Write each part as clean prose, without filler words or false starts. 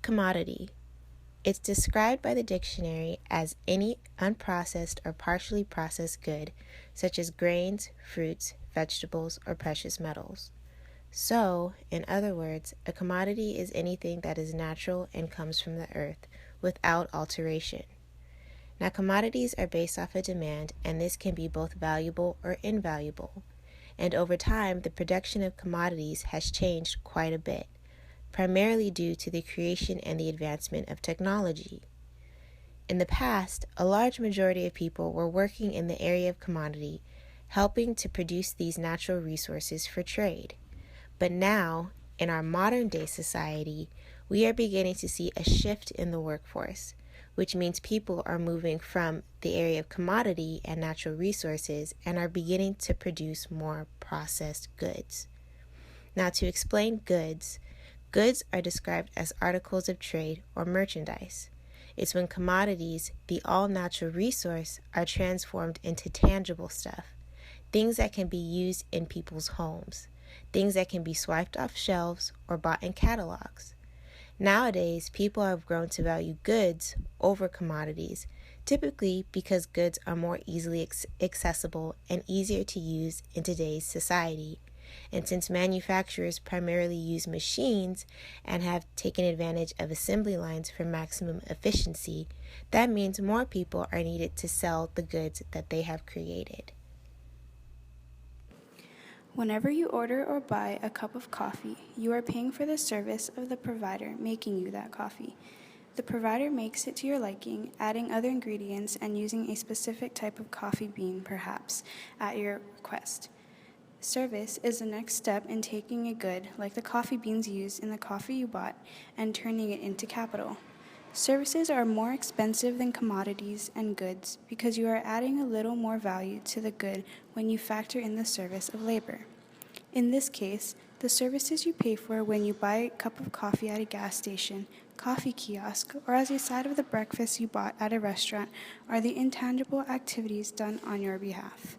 Commodity. It's described by the dictionary as any unprocessed or partially processed good, such as grains, fruits, vegetables, or precious metals. So, in other words, a commodity is anything that is natural and comes from the earth without alteration. Now, commodities are based off of demand, and this can be both valuable or invaluable. And over time, the production of commodities has changed quite a bit, primarily due to the creation and the advancement of technology. In the past, a large majority of people were working in the area of commodity, helping to produce these natural resources for trade. But now, in our modern day society, we are beginning to see a shift in the workforce, which means people are moving from the area of commodity and natural resources and are beginning to produce more processed goods. Now, to explain goods, goods are described as articles of trade or merchandise. It's when commodities, the all-natural resource, are transformed into tangible stuff, things that can be used in people's homes, things that can be swiped off shelves or bought in catalogs. Nowadays, people have grown to value goods over commodities, typically because goods are more easily accessible and easier to use in today's society. And since manufacturers primarily use machines and have taken advantage of assembly lines for maximum efficiency, that means more people are needed to sell the goods that they have created. Whenever you order or buy a cup of coffee, you are paying for the service of the provider making you that coffee. The provider makes it to your liking, adding other ingredients and using a specific type of coffee bean, perhaps, at your request. Service is the next step in taking a good, like the coffee beans used in the coffee you bought, and turning it into capital. Services are more expensive than commodities and goods because you are adding a little more value to the good when you factor in the service of labor. In this case, the services you pay for when you buy a cup of coffee at a gas station, coffee kiosk, or as a side of the breakfast you bought at a restaurant are the intangible activities done on your behalf.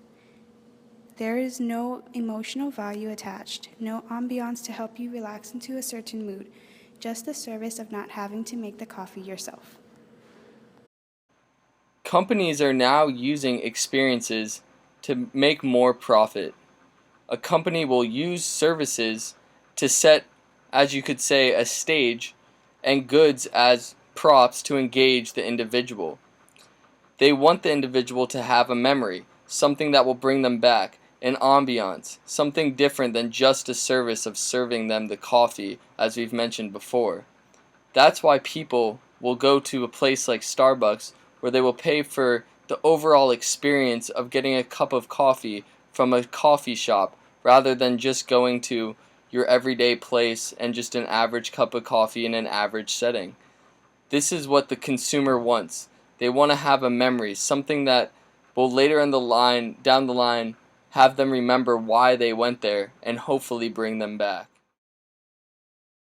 There is no emotional value attached, no ambiance to help you relax into a certain mood, just the service of not having to make the coffee yourself. Companies are now using experiences to make more profit. A company will use services to set, as you could say, a stage, and goods as props to engage the individual. They want the individual to have a memory, something that will bring them back, an ambiance, something different than just a service of serving them the coffee, as we've mentioned before. That's why people will go to a place like Starbucks where they will pay for the overall experience of getting a cup of coffee from a coffee shop rather than just going to your everyday place and just an average cup of coffee in an average setting. This is what the consumer wants. They want to have a memory, something that will later down the line, have them remember why they went there and hopefully bring them back.